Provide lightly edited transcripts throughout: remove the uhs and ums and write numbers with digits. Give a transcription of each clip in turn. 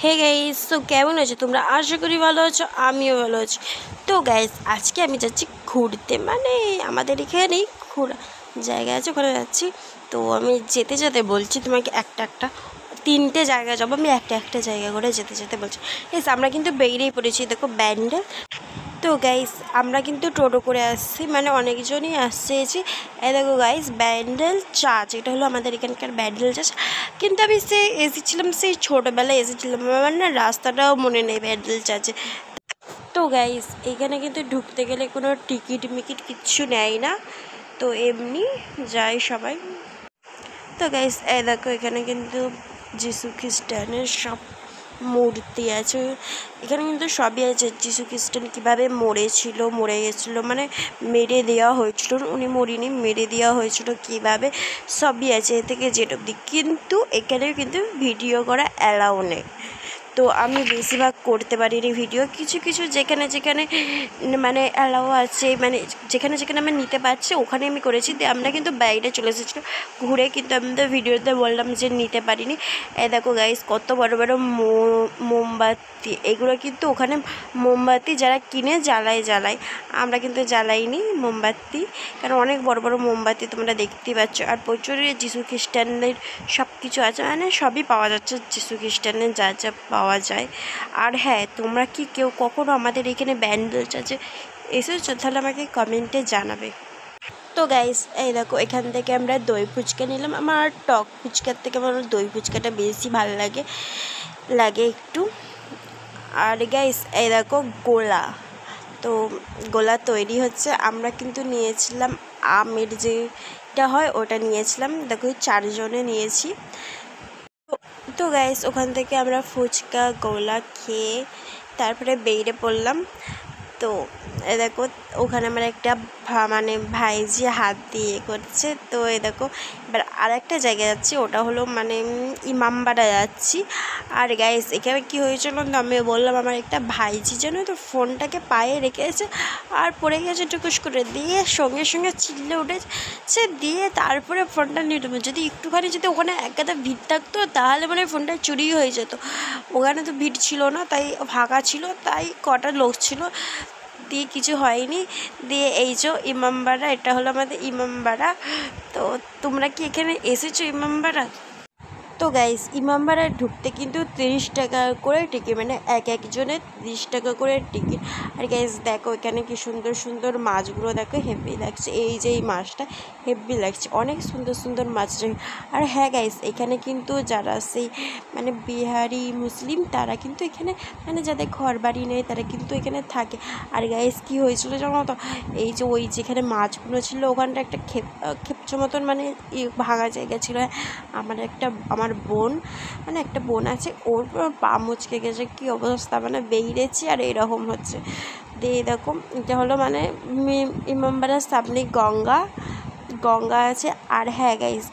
Hey guys, তো কেমন আছো তোমরা? আশা করি ভালো আছো, আমিও ভালো আছি। তো গাইস, আজকে আমি যাচ্ছি ঘুরতে, মানে আমাদের এখানেই ঘোরা জায়গা আছে, ওখানে যাচ্ছি। তো আমি যেতে যেতে বলছি তোমাকে একটা একটা তিনটে জায়গা যাবো, আমি একটা একটা জায়গা করে যেতে যেতে বলছি। গাইস, আমরা কিন্তু বেরিয়ে পড়েছি, দেখো ব্যান্ডেল। তো গাইস, আমরা কিন্তু টোটো করে আসছি, মানে অনেকজনই আসছে। এই দেখো গাইস, ব্যান্ডেল চার্চ, এটা হলো আমাদের এখানকার ব্যান্ডেল চার্চ। কিন্তু আমি এসেছিলাম, সেই ছোটোবেলায় এসেছিলাম, আমার না রাস্তাটাও মনে নেই ব্যান্ডেল চার্চে। তো গাইস, এখানে কিন্তু ঢুকতে গেলে কোনো টিকিট মিকিট কিচ্ছু নেয় না, তো এমনি যায় সবাই। তো গাইস, এই দেখো এখানে কিন্তু যিশু খ্রিস্টানের সব মূর্তি আছে। এখানে কিন্তু সবই আছে, যিশু খ্রিস্টান কীভাবে মরে গেছিলো, মানে মেরে দেওয়া হয়েছিল, উনি মরিনি, মেরে দেওয়া হয়েছিল কীভাবে, সবই আছে এ থেকে জেড অবধি। কিন্তু এখানেও কিন্তু ভিডিও করা অ্যালাউ নেই, তো আমি বেশিরভাগ করতে পারিনি ভিডিও। কিছু কিছু যেখানে যেখানে মানে অ্যালাউ আছে, মানে যেখানে যেখানে আমি নিতে পারছি ওখানে আমি করেছি। দিয়ে আমরা কিন্তু বাইরে চলে এসেছিলো ঘুরে, কিন্তু আমি তো ভিডিওতে বললাম যে নিতে পারিনি। দেখো গাইস, কত বড় বড় মোমবাতি, এগুলো কিন্তু ওখানে মোমবাতি যারা কিনে জ্বালায়, আমরা কিন্তু জ্বালাইনি মোমবাতি, কারণ অনেক বড় বড় মোমবাতি তোমরা দেখতেই পাচ্ছ। আর প্রচুর যিশু খ্রিস্টানদের সব কিছু আছে, মানে সবই পাওয়া যাচ্ছে যিশু খ্রিস্টানের যা যা পাওয়া যায়। আর হ্যাঁ, তোমরা কি কেউ কখনো আমাদের এখানে ব্যান্ডেল চার্চে এসেছো? তাহলে আমাকে কমেন্টে জানাবে। তো গাইস, এই দেখো এখান থেকে আমরা দই ফুচকা নিলাম। আমার টক ফুচকার থেকে আমার দই ফুচকাটা বেশি ভালো লাগে একটু। আর গাইস, এই দেখো গোলা, তো গোলা তৈরি হচ্ছে। আমরা কিন্তু নিয়েছিলাম আমের যেটা হয় ওটা নিয়েছিলাম, দেখো 4 জনে নিয়েছি। তো গাইস, ওখান থেকে আমরা ফুচকা গোলা খেয়ে তারপরে বেরিয়ে পড়লাম। তো দেখো ওখানে আমার একটা মানে ভাইজি হাত দিয়ে করছে। তো দেখো এবার আর একটা জায়গায় যাচ্ছি, ওটা হলো মানে ইমামবাড়া যাচ্ছি। আর গাইস, এখানে কী হয়েছিল তো আমি বললাম, আমার একটা ভাইজি যেন তো ফোনটাকে পায়ে রেখেছে আর পড়ে গেছে টুকুস করে, দিয়ে সঙ্গে সঙ্গে চিল্লে উঠেছে, দিয়ে তারপরে ফোনটা নিয়ে নেবে। যদি একটুখানি যদি ওখানে একটা ভিড় থাকতো তাহলে মানে ফোনটা চুরি হয়ে যেত। ওখানে তো ভিড় ছিল না, তাই ফাঁকা ছিল, তাই কটা লোক ছিল, দিয়ে কিছু হয়নি। দিয়ে এই যে ইমামবাড়া, এটা হলো আমাদের ইমামবাড়া। তো তোমরা কি এখানে এসেছো ইমামবাড়া? তো গাইস, ইমামবাড়ায় ঢুকতে কিন্তু 30 টাকা করে টিকিট, মানে একজনের 30 টাকা করে টিকিট। আর গাইস দেখো এখানে কি সুন্দর সুন্দর মাছগুলো, দেখো হেভি লাগছে, এই যে এই মাছটা হেভি লাগছে, অনেক সুন্দর সুন্দর মাছ। আর হ্যাঁ গাইস, এখানে কিন্তু যারা সেই মানে বিহারি মুসলিম, তারা কিন্তু এখানে মানে যাদের ঘর বাড়ি নেই তারা কিন্তু এখানে থাকে। আর গাইস কি হয়েছিল জানো তো, এই যে ওই যেখানে মাছগুলো ছিল ওখানটা একটা খেপচো মতন মানে ভাঙা জায়গা ছিল। আমার বোন, মানে একটা বোন আছে, ওর পা মুচকে গেছে, কী অবস্থা, মানে বেরিয়েছি আর এরকম হচ্ছে। দিয়ে এরকম এটা হলো মানে ইমামবাড়ার সামনে গঙ্গা আছে। আর হ্যাঁ গাইস,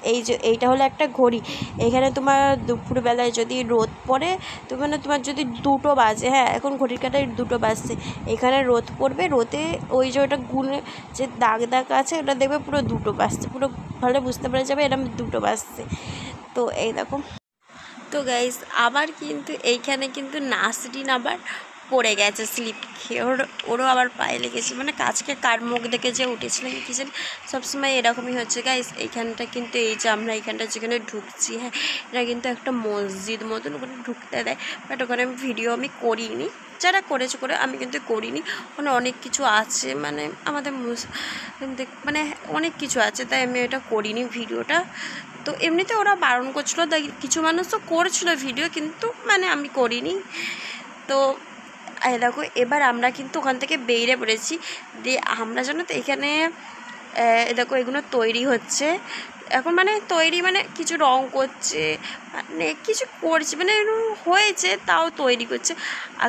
এইটা হলো একটা ঘড়ি। এখানে তোমার দুপুরবেলায় যদি রোদ পড়ে, তো মানে তোমার যদি 2টো বাজে, হ্যাঁ এখন ঘড়ির কাঁটায় 2টো বাজছে, এখানে রোদ পড়বে, রোদে ওই যে ওটা গুনে যে দাগ আছে ওটা দেখবে পুরো 2টো বাজছে, পুরো ভালো বুঝতে পারা যাবে এরকম 2টো বাজছে। তো এই দেখো। তো গাইস, আবার কিন্তু এইখানে কিন্তু নাসরিন আবার পড়ে গেছে স্লিপ খেয়ে, ওরও আবার পায়ে লেগেছে, মানে কাজকে কার মুখ দেখে যে উঠেছিলেন কি জানি, সবসময় এরকমই হচ্ছে গাইস। এইখানটা কিন্তু এই যে আমরা এইখানটা যেখানে ঢুকছি, হ্যাঁ এটা কিন্তু একটা মসজিদ মতন, ওখানে ঢুকতে দেয়, বাট ওখানে ভিডিও আমি করিনি, যারা করেছে করে, আমি কিন্তু করিনি। ওখানে অনেক কিছু আছে, মানে আমাদের মানে অনেক কিছু আছে, তাই আমি এটা করিনি ভিডিওটা। তো এমনিতে ওরা বারণ করছিলো, তাই কিছু মানুষ তো করছিলো ভিডিও, কিন্তু মানে আমি করিনি। তো দেখো এবার আমরা কিন্তু ওখান থেকে বেরিয়ে পড়েছি। দিয়ে আমরা জানো তো এখানে দেখো এগুলো তৈরি হচ্ছে এখন, মানে তৈরি মানে কিছু রং করছে, মানে কিছু করছে, মানে হয়েছে তাও তৈরি করছে।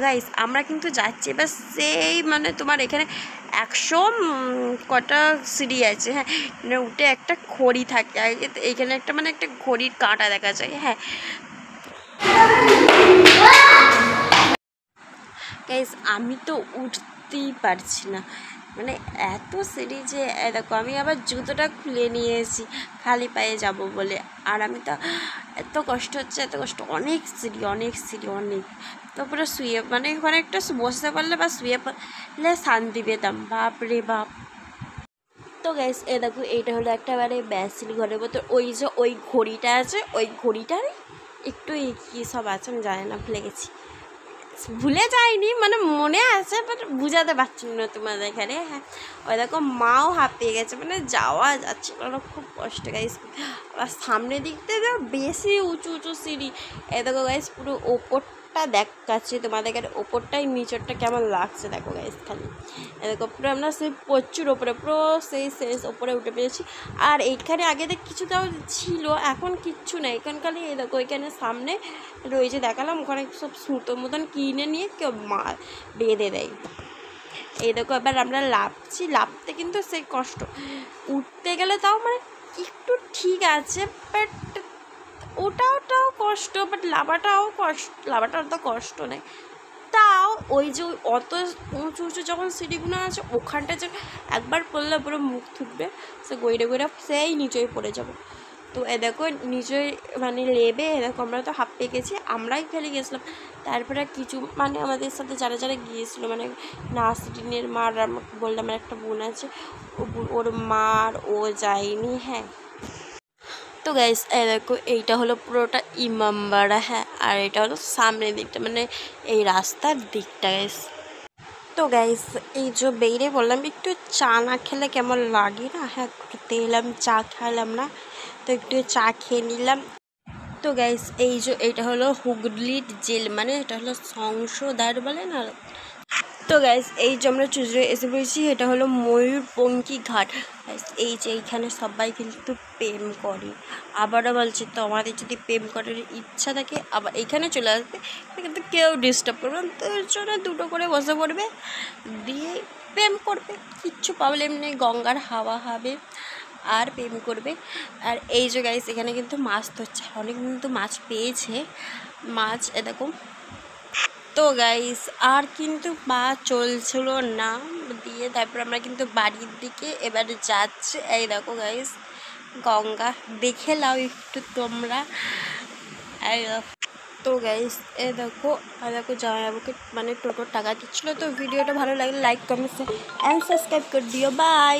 গাইস, আমরা কিন্তু যাচ্ছি এবার সেই মানে তোমার এখানে 100 কটা সিঁড়ি আছে, হ্যাঁ মানে উঠে একটা ঘড়ি থাকে, এইখানে একটা মানে একটা ঘড়ির কাঁটা দেখা যায়। হ্যাঁ গাইস, আমি তো উঠতেই পারছি না, মানে এত সিঁড়ি যে দেখো আমি আবার জুতোটা খুলে নিয়েছি খালি পায়ে যাব বলে। আর আমি তো এত কষ্ট হচ্ছে, এত কষ্ট, অনেক সিঁড়ি অনেক। তারপরে শুয়ে মানে ওখানে একটু বসতে পারলে বা শুয়ে পড়লে শান্তি পেতাম, বাপ রে বাপ। তো গ্যাস দেখো এইটা হলো একটা মানে ব্যাসিল ঘরের মতো। ওই যে ওই ঘড়িটা আছে, ওই ঘড়িটার একটু কী সব আছে আমি জানি না, ভুলে যাইনি, মানে মনে আছে বাট বুঝাতে পারছি না তোমাদের এখানে। হ্যাঁ ওই দেখো মাও হাঁপিয়ে গেছে, মানে যাওয়া যাচ্ছে না, খুব কষ্ট গাইস। আবার সামনের দিক থেকে বেশি উঁচু সিঁড়ি। দেখো গাইস পুরো ওপরটা দেখাচ্ছে তোমাদের এখানে, ওপরটাই নিচরটা কেমন লাগছে দেখো গাইস খালি। দেখো পুরো আমরা সেই প্রচুর ওপরে, পুরো সেই শেষ ওপরে উঠে পেয়েছি। আর এইখানে আগে দেখ কিছু তাও ছিল, এখন কিচ্ছু নেই। এখন খালি দেখো এখানে সামনে রয়েছে, দেখালাম ওখানে সব সুতোর মতন কিনে নিয়ে কেউ বেঁধে দেয়। এই দেখো এবার আমরা লাফতে কিন্তু সেই কষ্ট, উঠতে গেলে তাও মানে একটু ঠিক আছে, বাট ওটাও কষ্ট, বাট লাভাটা অত কষ্ট নেই। তাও ওই যে অত উঁচু যখন সিঁড়িগুলো আছে ওখানটা যে একবার পড়লে পুরো মুখ থুকবে, সে গইরে সেই নিচেই পড়ে যাবো। তো দেখো নিচে মানে লেবে দেখো আমরা তো হাঁপিয়ে গেছি, আমরাই ফেলে গেছিলাম। তারপরে কিছু মানে আমাদের সাথে যারা গিয়েছিলো, মানে নাসরিনের মার, আমাকে বললাম আমার একটা বোন আছে, ওর মার ও যায়নি। হ্যাঁ তো গাইস দেখো এইটা হলো পুরোটা ইমামবাড়া। হ্যাঁ আর এটা হলো সামনের দিকটা, মানে এই রাস্তার দিকটা গাইস। তো গাইস এই যে বেরিয়ে বললাম একটু চা না খেলে কেমন লাগে না। হ্যাঁ ঘুরতে এলাম, চা খাইলাম না, তো একটু চা খেয়ে নিলাম। তো গাইস এই যে এইটা হলো হুগলির জেল, মানে এটা হলো সংশোধন বলে না। তো গাইস এই যে আমরা চুজরে এসে পড়েছি, এটা হলো ময়ূরপঙ্খী ঘাট। এই যে এইখানে সবাই কিন্তু প্রেম করে। আবারও বলছি, তোমাদের যদি প্রেম করার ইচ্ছা থাকে আবার এইখানে চলে আসবে, কিন্তু কেউ ডিস্টার্ব করবে না, তোর জন্য দুটো করে বসে পড়বে, দিয়ে প্রেম করবে, কিচ্ছু প্রবলেম নেই। গঙ্গার হাওয়া হবে আর প্রেম করবে। আর এই যে গাইস এখানে কিন্তু মাছ ধরছে, অনেক কিন্তু মাছ পেয়েছে, মাছ এরকম। তো গাইস আর কিন্তু বা চলছিল না, দিয়ে তারপর আমরা কিন্তু বাড়ির দিকে এবার যাচ্ছি। এই দেখো গাইস গঙ্গা দেখে নাও একটু তোমরা। তো গাইস দেখো জামাইবাবুকে মানে টোটোর টাকা দিচ্ছিলো। তো ভিডিওটা ভালো লাগলে লাইক কমেন্ট অ্যান্ড সাবস্ক্রাইব করে দিও, বাই।